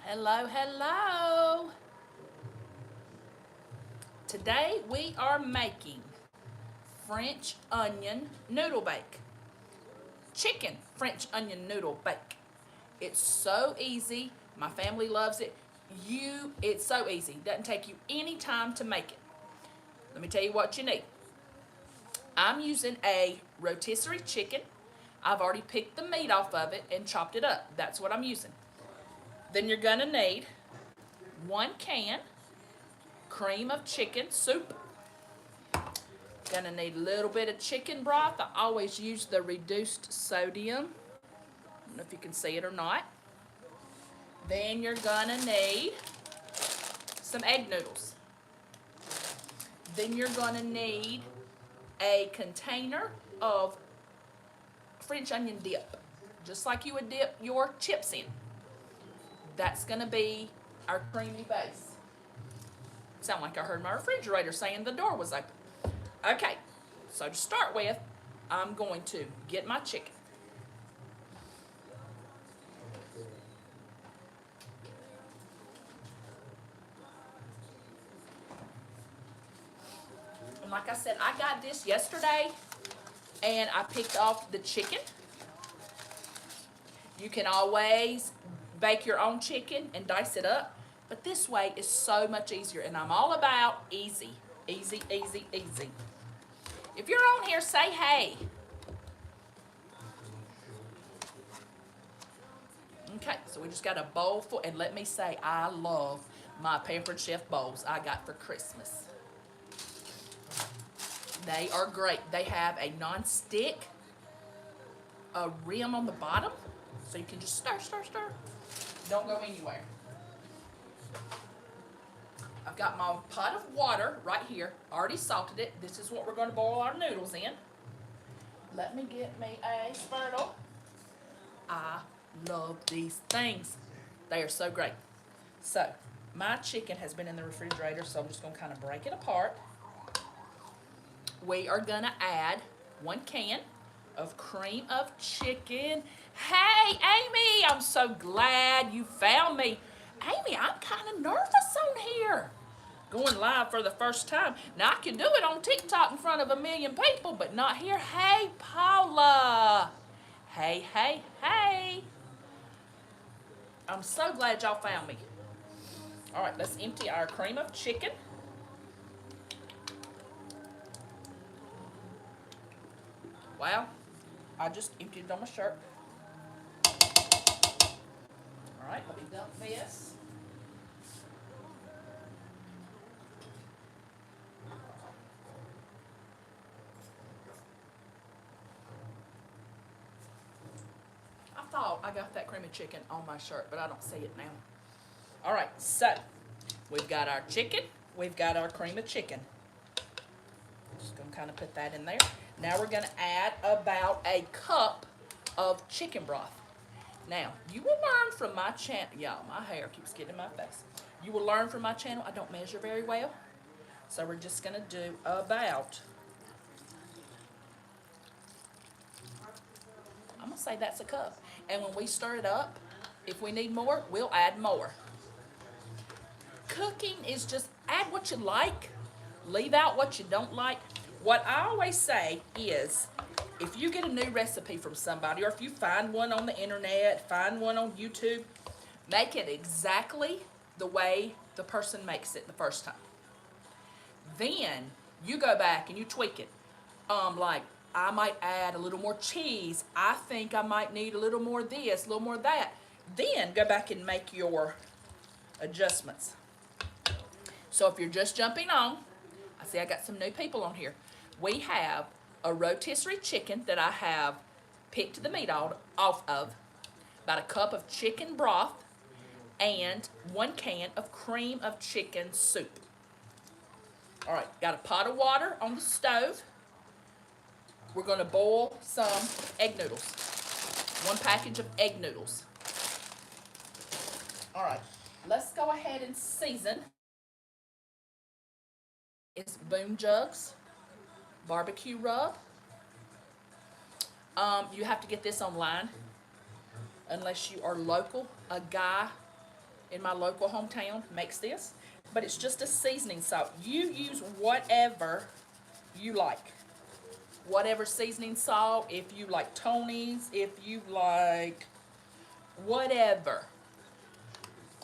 Hello, hello. Today we are making French onion noodle bake. Chicken French onion noodle bake. It's so easy. My family loves it. It's so easy. Doesn't take you any time to make it. Let me tell you what you need. I'm using a rotisserie chicken. I've already picked the meat off of it and chopped it up. That's what I'm using. Then you're gonna need 1 can cream of chicken soup. Gonna need a little bit of chicken broth. I always use the reduced sodium. I don't know if you can see it or not. Then you're gonna need some egg noodles. Then you're gonna need a container of French onion dip, just like you would dip your chips in. That's gonna be our creamy base. Sound like I heard my refrigerator saying the door was open. Okay, so to start with, I'm going to get my chicken. And like I said, I got this yesterday and I picked off the chicken. You can always bake your own chicken and dice it up, but this way is so much easier, and I'm all about easy, easy, easy, easy. If you're on here, say hey. Okay, so we just got a bowl full, and let me say, I love my Pampered Chef bowls I got for Christmas. They are great. They have a non-stick rim on the bottom, so you can just stir, stir, stir. Don't go anywhere. I've got my pot of water right here, already salted it. This is what we're going to boil our noodles in. Let me get me a spurtle. I love these things. They are so great. So, my chicken has been in the refrigerator, so I'm just going to kind of break it apart. We are going to add 1 can of cream of chicken. Hey, Amy, I'm so glad you found me. Amy, I'm kind of nervous on here. Going live for the first time. Now, I can do it on TikTok in front of 1 million people, but not here. Hey, Paula. Hey, hey, hey. I'm so glad y'all found me. All right, let's empty our cream of chicken. Wow, I just emptied it on my shirt. All right, let me dump this. I thought I got that cream of chicken on my shirt, but I don't see it now. All right, so we've got our chicken. We've got our cream of chicken. Just gonna kind of put that in there. Now we're gonna add about a cup of chicken broth. Now, you will learn from my channel. Y'all, my hair keeps getting in my face. You will learn from my channel. I don't measure very well. So we're just gonna do about, I'm gonna say that's a cup. And when we stir it up, if we need more, we'll add more. Cooking is just add what you like, leave out what you don't like. What I always say is, if you get a new recipe from somebody, or if you find one on the internet, find one on YouTube, make it exactly the way the person makes it the first time. Then you go back and you tweak it. Like, I might add a little more cheese. I think I might need a little more this, a little more that. Then go back and make your adjustments. So if you're just jumping on, I see I got some new people on here. We have a rotisserie chicken that I have picked the meat off of, about a cup of chicken broth, and 1 can of cream of chicken soup. All right, got a pot of water on the stove. We're going to boil some egg noodles. 1 package of egg noodles. All right, let's go ahead and season. It's Boom Jugs barbecue rub. You have to get this online unless you are local. A guy in my local hometown makes this, but it's just a seasoning salt. You use whatever you like. Whatever seasoning salt, if you like Tony's, if you like whatever.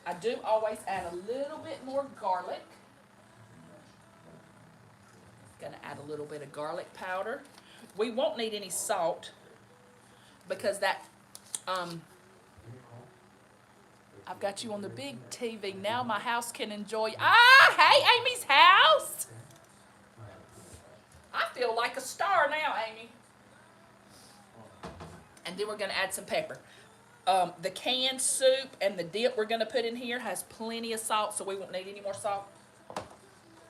I do always add a little bit more garlic. Gonna add a little bit of garlic powder. We won't need any salt because that, I've got you on the big TV. Now my house can enjoy. Hey, Amy's house. I feel like a star now, Amy. And then we're going to add some pepper. The canned soup and the dip we're going to put in here has plenty of salt, so we won't need any more salt.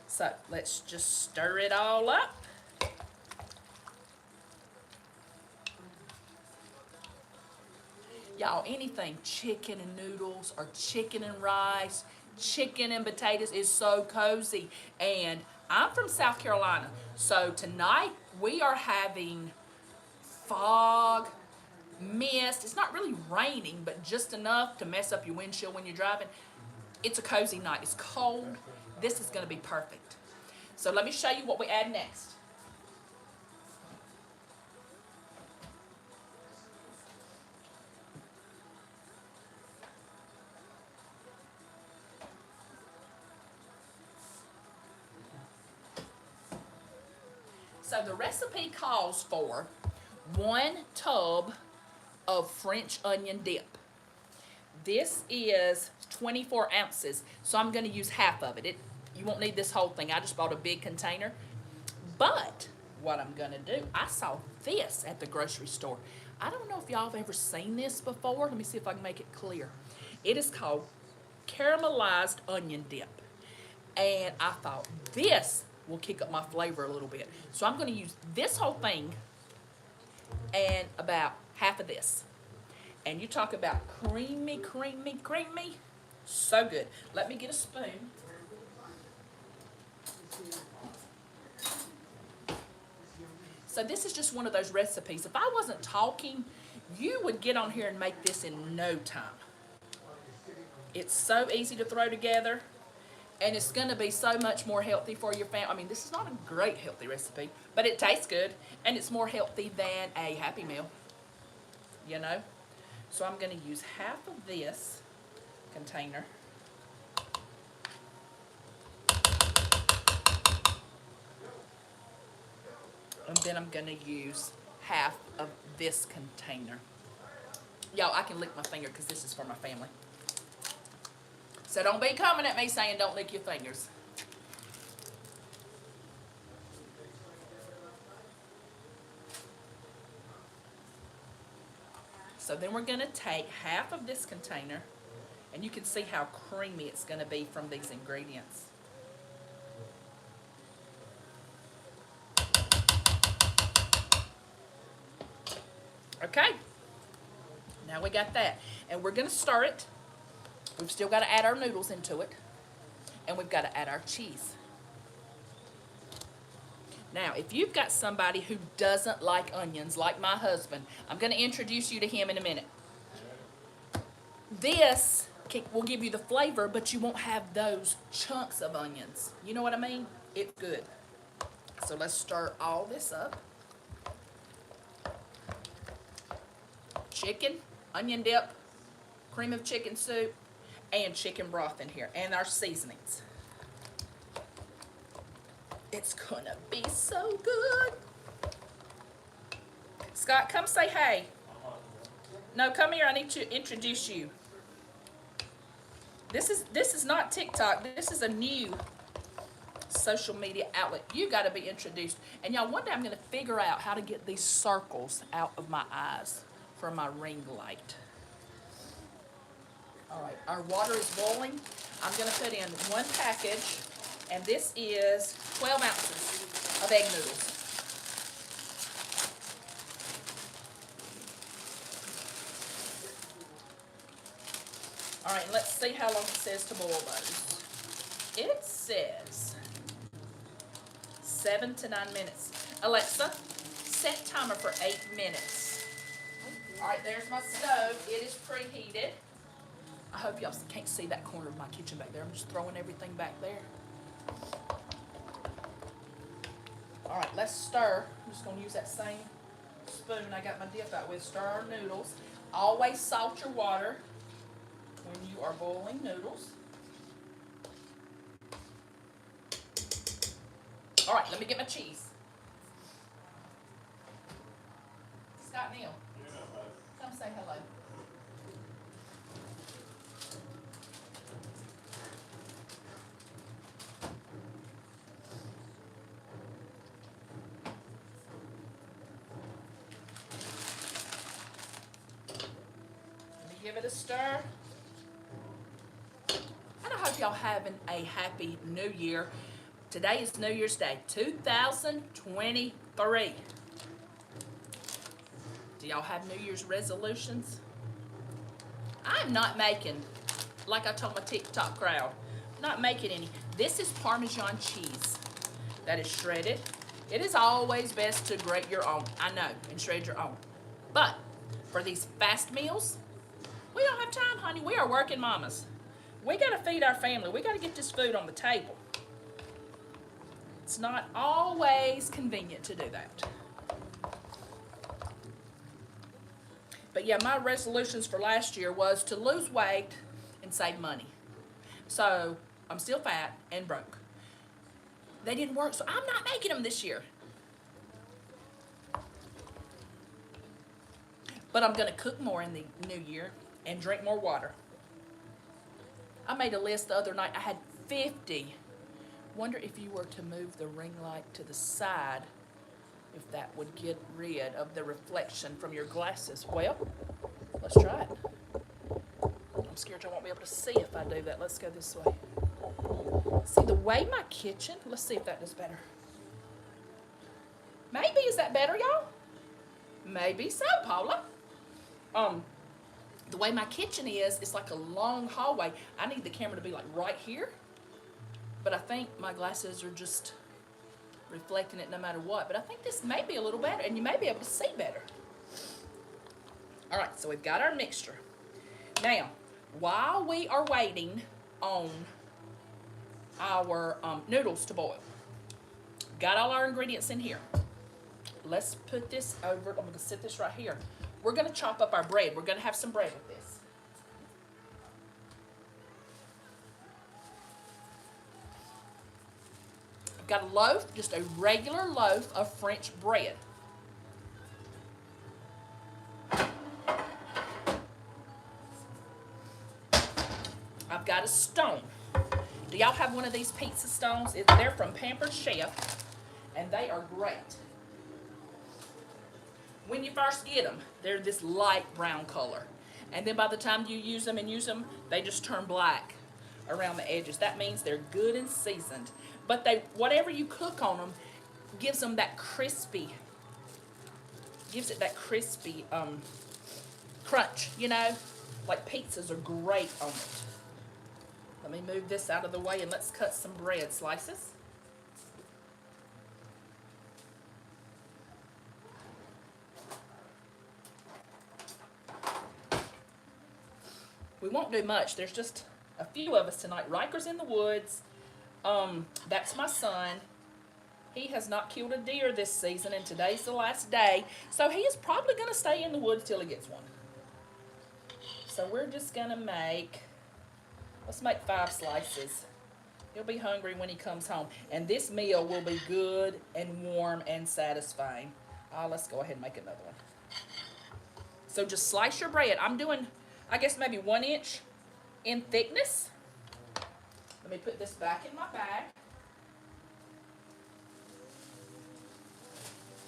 So let's just stir it all up. Y'all, anything chicken and noodles or chicken and rice, chicken and potatoes is so cozy. And I'm from South Carolina, so tonight we are having fog, mist. It's not really raining, but just enough to mess up your windshield when you're driving. It's a cozy night. It's cold. This is going to be perfect. So let me show you what we add next. So the recipe calls for 1 tub of French onion dip. This is 24 ounces, so I'm going to use half of it. You won't need this whole thing. I just bought a big container. But what I'm going to do, I saw this at the grocery store. I don't know if y'all have ever seen this before. Let me see if I can make it clear. It is called caramelized onion dip. And I thought this will kick up my flavor a little bit. So I'm going to use this whole thing and about half of this. And you talk about creamy, creamy, creamy. So good. Let me get a spoon. So this is just one of those recipes. If I wasn't talking, you would get on here and make this in no time. It's so easy to throw together. And it's going to be so much more healthy for your family. I mean, this is not a great healthy recipe, but it tastes good. And it's more healthy than a Happy Meal, you know. So I'm going to use half of this container. And then I'm going to use half of this container. Y'all, I can lick my finger because this is for my family. So don't be coming at me saying don't lick your fingers. So then we're going to take half of this container, and you can see how creamy it's going to be from these ingredients. Okay, now we got that. And we're going to stir it. We've still got to add our noodles into it. And we've got to add our cheese. Now, if you've got somebody who doesn't like onions, like my husband, I'm going to introduce you to him in a minute. This will give you the flavor, but you won't have those chunks of onions. You know what I mean? It's good. So let's stir all this up. Chicken, onion dip, cream of chicken soup, and chicken broth in here, and our seasonings. It's gonna be so good. Scott, come say hey. No, come here. I need to introduce you. This is not TikTok. This is a new social media outlet. You got to be introduced. And y'all, one day I'm gonna figure out how to get these circles out of my eyes for my ring light. All right, our water is boiling. I'm going to put in 1 package, and this is 12 ounces of egg noodles. All right, let's see how long it says to boil those. It says 7 to 9 minutes. Alexa, set timer for 8 minutes. All right, there's my stove. It is preheated. I hope y'all can't see that corner of my kitchen back there. I'm just throwing everything back there. All right, let's stir. I'm just going to use that same spoon I got my dip out with. Stir our noodles. Always salt your water when you are boiling noodles. All right, let me get my cheese. Scott Neal, come say hello. Let me give it a stir. And I hope y'all having a happy new year. Today is New Year's Day, 2023. Do y'all have New Year's resolutions? I'm not making, like I told my TikTok crowd, not making any. This is Parmesan cheese that is shredded. It is always best to grate your own, I know, and shred your own. But for these fast meals, we don't have time, honey. We are working mamas. We got to feed our family. We got to get this food on the table. It's not always convenient to do that. But yeah, my resolutions for last year was to lose weight and save money. So I'm still fat and broke. They didn't work, so I'm not making them this year. But I'm going to cook more in the new year and drink more water. I made a list the other night. I had 50. Wonder if you were to move the ring light to the side, if that would get rid of the reflection from your glasses. Well, let's try it. I'm scared I won't be able to see if I do that. Let's go this way. See, the way my kitchen, let's see if that does better. Maybe, is that better, y'all? Maybe so, Paula. The way my kitchen is, it's like a long hallway. I need the camera to be like right here. But I think my glasses are just reflecting it no matter what. But I think this may be a little better, and you may be able to see better. All right, so we've got our mixture. Now, while we are waiting on our noodles to boil, got all our ingredients in here. Let's put this over. I'm going to set this right here. We're going to chop up our bread. We're going to have some bread with this. Got a loaf, just a regular loaf of French bread. I've got a stone. Do y'all have one of these pizza stones? They're from Pampered Chef, and they are great. When you first get them, they're this light brown color. And then by the time you use them, they just turn black around the edges. That means they're good and seasoned. But whatever you cook on them gives them that crispy, gives it that crispy crunch, you know? Like pizzas are great on it. Let me move this out of the way and let's cut some bread slices. We won't do much. There's just a few of us tonight. Riker's in the woods. That's my son. He has not killed a deer this season, and today's the last day. So he is probably going to stay in the woods till he gets one. So we're just going to let's make 5 slices. He'll be hungry when he comes home. And this meal will be good and warm and satisfying. Let's go ahead and make another one. So just slice your bread. I'm doing, I guess, maybe 1 inch in thickness. Let me put this back in my bag.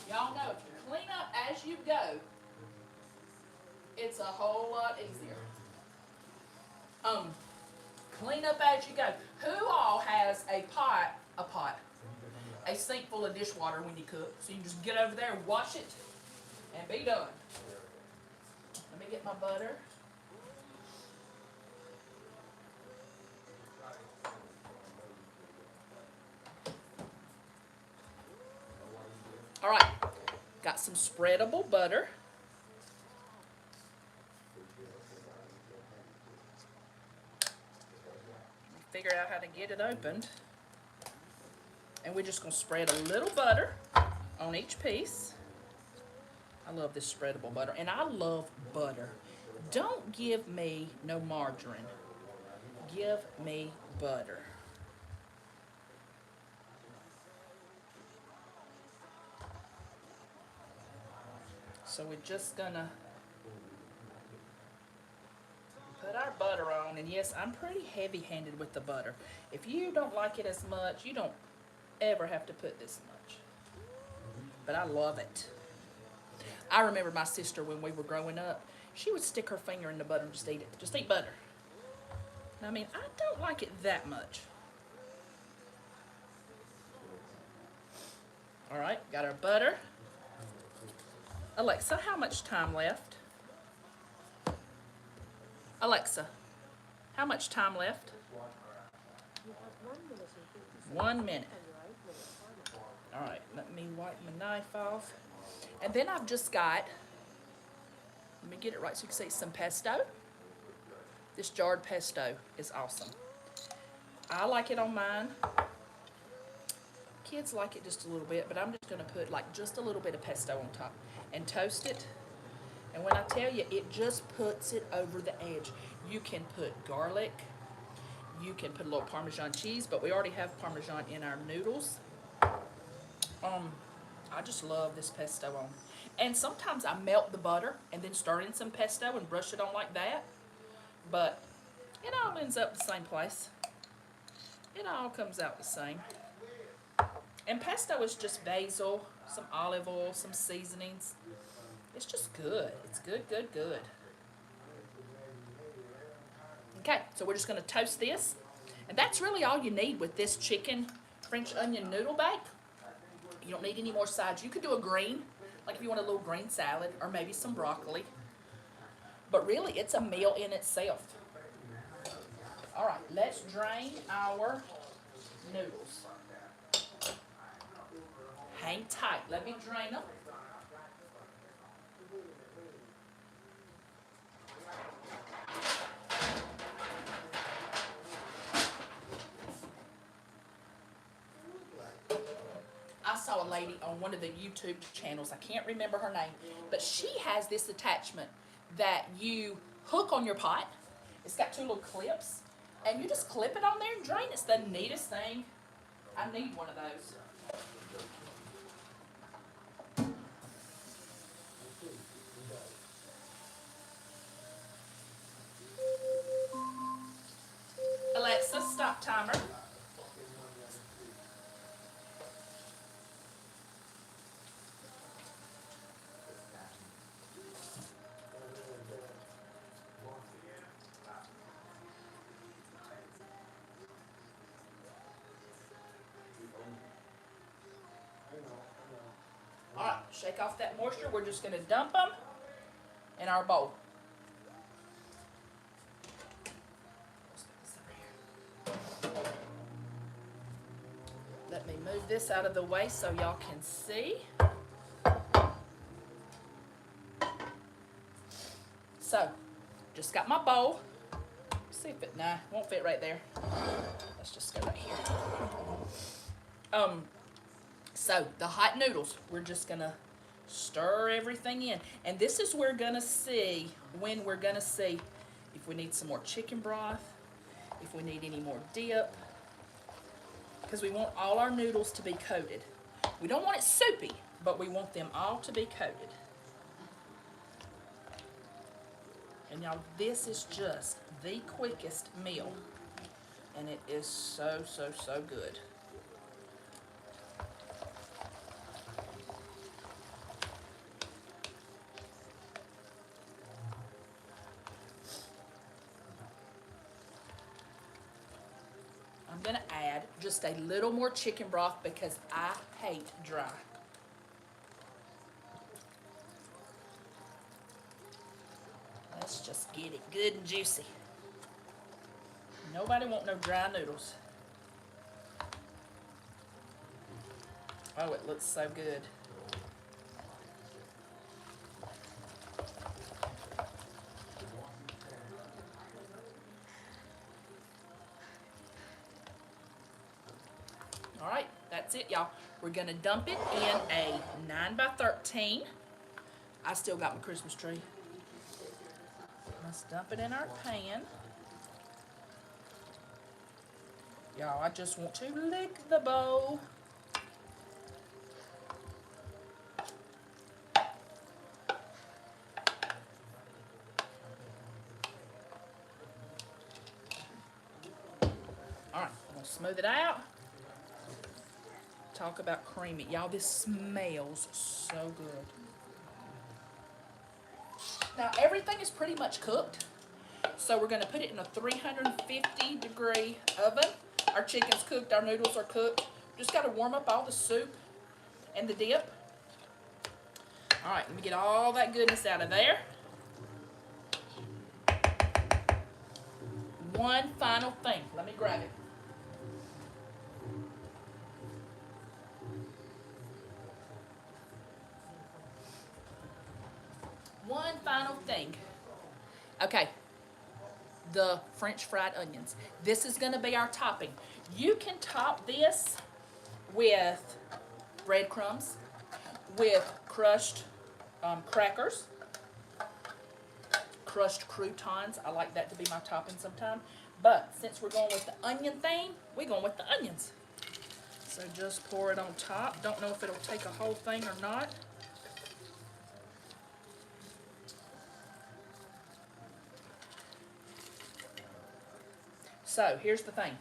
Y'all know if you clean up as you go, it's a whole lot easier. Clean up as you go. Who all has a sink full of dishwater when you cook? So you can just get over there and wash it and be done. Let me get my butter. All right, got some spreadable butter. figure out how to get it opened. And we're just going to spread a little butter on each piece. I love this spreadable butter, and I love butter. Don't give me no margarine. Give me butter. So we're just gonna put our butter on, and yes, I'm pretty heavy-handed with the butter. If you don't like it as much, you don't ever have to put this much. But I love it. I remember my sister when we were growing up, she would stick her finger in the butter and just eat it. Just eat butter. I mean, I don't like it that much. All right, got our butter. Alexa, how much time left? Alexa, how much time left? 1 minute. All right, let me wipe my knife off. And then I've just got, let me get it right so you can see, some pesto. This jarred pesto is awesome. I like it on mine. Kids like it just a little bit, but I'm just gonna put like just a little bit of pesto on top and toast it. And when I tell you, it just puts it over the edge. You can put garlic, you can put a little Parmesan cheese, but we already have Parmesan in our noodles. I just love this pesto on. And sometimes I melt the butter and then stir in some pesto and brush it on like that. But it all ends up the same place. It all comes out the same. And pesto is just basil, some olive oil, some seasonings. It's just good. It's good, good, good. Okay, so we're just going to toast this. And that's really all you need with this chicken French onion noodle bake. You don't need any more sides. You could do a green, like if you want a little green salad, or maybe some broccoli. But really, it's a meal in itself. All right, let's drain our noodles. Hang tight. Let me drain them. I saw a lady on one of the YouTube channels, I can't remember her name, but she has this attachment that you hook on your pot. It's got two little clips, and you just clip it on there and drain. It's the neatest thing. I need one of those. Alexa, stop timer. All right, shake off that moisture. We're just going to dump them in our bowl. Let me move this out of the way so y'all can see. So, just got my bowl. See if it, nah, won't fit right there. Let's just go right here. So the hot noodles, we're just gonna stir everything in. And this is when we're gonna see if we need some more chicken broth, if we need any more dip, because we want all our noodles to be coated. We don't want it soupy, but we want them all to be coated. And y'all, this is just the quickest meal. And it is so, so, so good. I'm gonna add just a little more chicken broth because I hate dry. Let's just get it good and juicy. Nobody want no dry noodles. Oh, it looks so good. All right, that's it, y'all. We're gonna dump it in a 9 by 13. I still got my Christmas tree. Let's dump it in our pan. Y'all, I just want to lick the bowl. All right, I'm gonna smooth it out. Talk about creamy. Y'all, this smells so good. Now, everything is pretty much cooked. So we're gonna put it in a 350-degree oven. Our chicken's cooked, our noodles are cooked. Just gotta warm up all the soup and the dip. All right, let me get all that goodness out of there. One final thing. Let me grab it. One final thing. Okay, the French fried onions. This is gonna be our topping. You can top this with breadcrumbs, with crushed crackers, crushed croutons. I like that to be my topping sometime. But since we're going with the onion theme, we're going with the onions. So just pour it on top. Don't know if it'll take a whole thing or not. So here's the thing.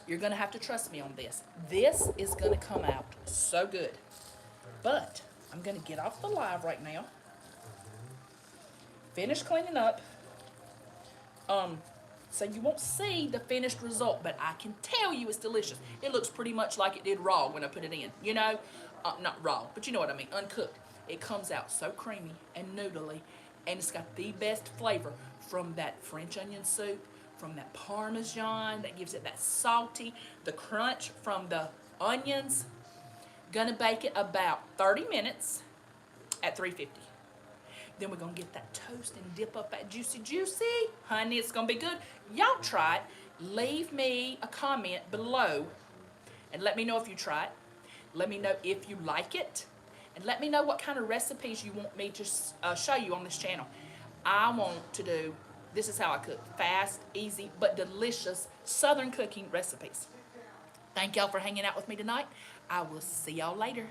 You're gonna have to trust me on this. This is gonna come out so good. But I'm gonna get off the live right now. Finish cleaning up. So you won't see the finished result, but I can tell you it's delicious. It looks pretty much like it did raw when I put it in. You know, not raw, but you know what I mean, uncooked. It comes out so creamy and noodly, and it's got the best flavor from that French onion soup, from that Parmesan that gives it that salty, the crunch from the onions. Gonna bake it about 30 minutes at 350. Then we're gonna get that toast and dip up that juicy. Honey, it's gonna be good. Y'all try it. Leave me a comment below and let me know if you try it. Let me know if you like it. And let me know what kind of recipes you want me to show you on this channel. I want to do, this is how I cook. Fast, easy, but delicious Southern cooking recipes. Thank y'all for hanging out with me tonight. I will see y'all later.